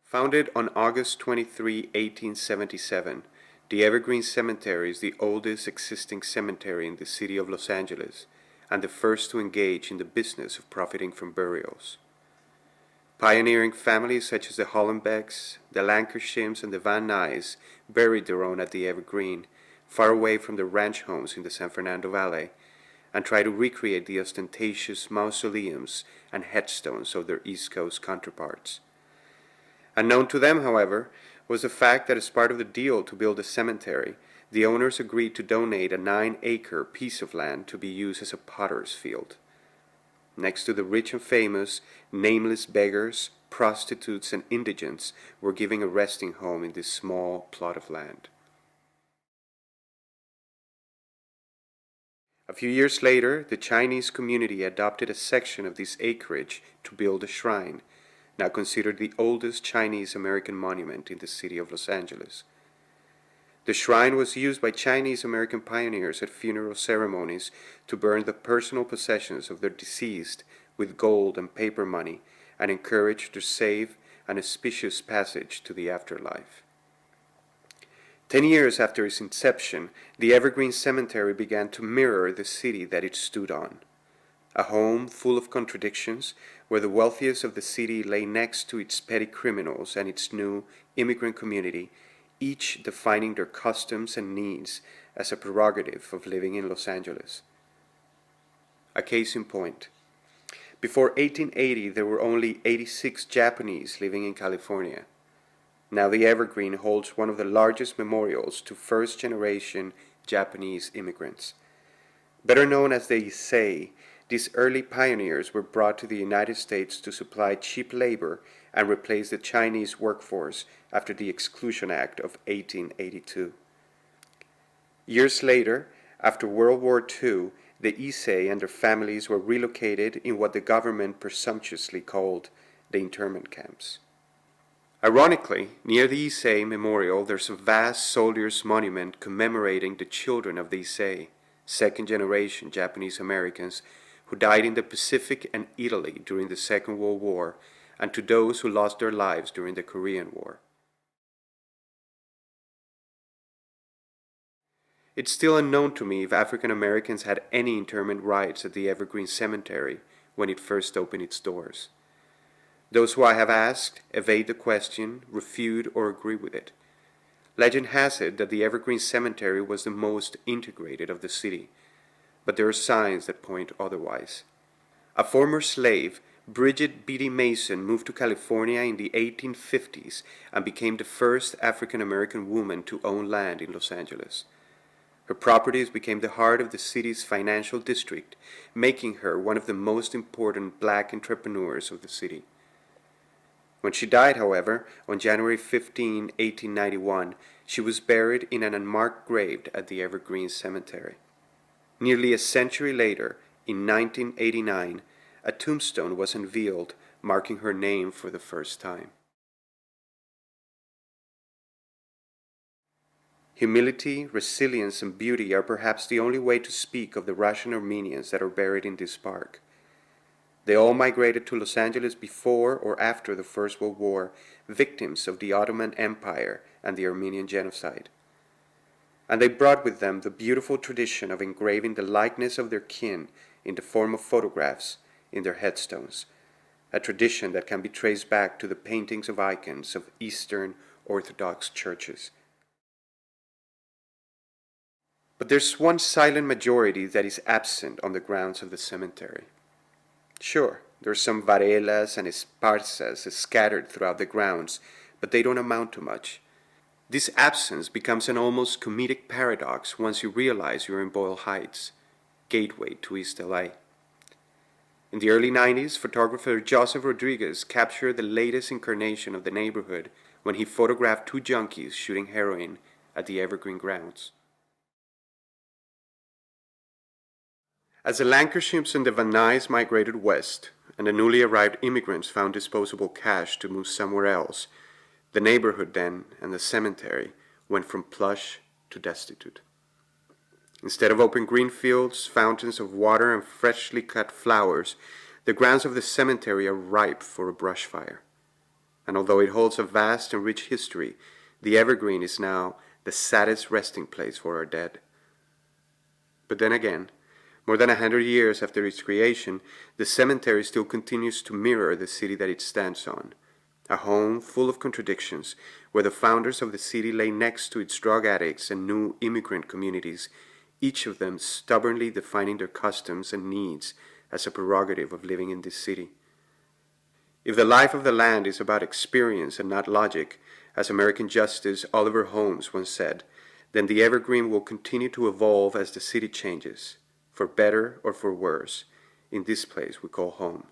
Founded on August 23, 1877, the Evergreen Cemetery is the oldest existing cemetery in the city of Los Angeles and the first to engage in the business of profiting from burials. Pioneering families such as the Hollenbecks, the Lancashires, and the Van Nuys buried their own at the Evergreen, far away from the ranch homes in the San Fernando Valley, and tried to recreate the ostentatious mausoleums and headstones of their East Coast counterparts. Unknown to them, however, was the fact that as part of the deal to build a cemetery, the owners agreed to donate a 9-acre piece of land to be used as a potter's field. Next to the rich and famous, nameless beggars, prostitutes, and indigents were given a resting home in this small plot of land. A few years later, the Chinese community adopted a section of this acreage to build a shrine, now considered the oldest Chinese-American monument in the city of Los Angeles. The shrine was used by Chinese-American pioneers at funeral ceremonies to burn the personal possessions of their deceased with gold and paper money and encourage their safe and auspicious passage to the afterlife. 10 years after its inception, the Evergreen Cemetery began to mirror the city that it stood on. A home full of contradictions, where the wealthiest of the city lay next to its petty criminals and its new immigrant community, each defining their customs and needs as a prerogative of living in Los Angeles. A case in point. Before 1880, there were only 86 Japanese living in California. Now the Evergreen holds one of the largest memorials to first-generation Japanese immigrants. Better known as the Issei, these early pioneers were brought to the United States to supply cheap labor and replace the Chinese workforce after the Exclusion Act of 1882. Years later, after World War II, the Issei and their families were relocated in what the government presumptuously called the internment camps. Ironically, near the Issei Memorial, there's a vast soldiers' monument commemorating the children of the Issei, second-generation Japanese Americans who died in the Pacific and Italy during the Second World War, and to those who lost their lives during the Korean War. It's still unknown to me if African Americans had any interment rights at the Evergreen Cemetery when it first opened its doors. Those who I have asked evade the question, refute, or agree with it. Legend has it that the Evergreen Cemetery was the most integrated of the city, but there are signs that point otherwise. A former slave, Bridget Beatty Mason, moved to California in the 1850s and became the first African American woman to own land in Los Angeles. Her properties became the heart of the city's financial district, making her one of the most important black entrepreneurs of the city. When she died, however, on January 15, 1891, she was buried in an unmarked grave at the Evergreen Cemetery. Nearly a century later, in 1989, a tombstone was unveiled, marking her name for the first time. Humility, resilience, and beauty are perhaps the only way to speak of the Russian Armenians that are buried in this park. They all migrated to Los Angeles before or after the First World War, victims of the Ottoman Empire and the Armenian genocide. And they brought with them the beautiful tradition of engraving the likeness of their kin in the form of photographs in their headstones, a tradition that can be traced back to the paintings of icons of Eastern Orthodox churches. But there's one silent majority that is absent on the grounds of the cemetery. Sure, there are some Varelas and Esparzas scattered throughout the grounds, but they don't amount to much. This absence becomes an almost comedic paradox once you realize you're in Boyle Heights, gateway to East LA. In the early 90s, photographer Joseph Rodriguez captured the latest incarnation of the neighborhood when he photographed two junkies shooting heroin at the Evergreen grounds. As the Lancashires and the Van Nuys migrated west, and the newly arrived immigrants found disposable cash to move somewhere else, the neighborhood then, and the cemetery, went from plush to destitute. Instead of open green fields, fountains of water, and freshly cut flowers, the grounds of the cemetery are ripe for a brush fire. and although it holds a vast and rich history, the Evergreen is now the saddest resting place for our dead. But then again, more than 100 years after its creation, the cemetery still continues to mirror the city that it stands on, a home full of contradictions, where the founders of the city lay next to its drug addicts and new immigrant communities, each of them stubbornly defining their customs and needs as a prerogative of living in this city. If the life of the land is about experience and not logic, as American Justice Oliver Holmes once said, then the Evergreen will continue to evolve as the city changes, for better or for worse, in this place we call home.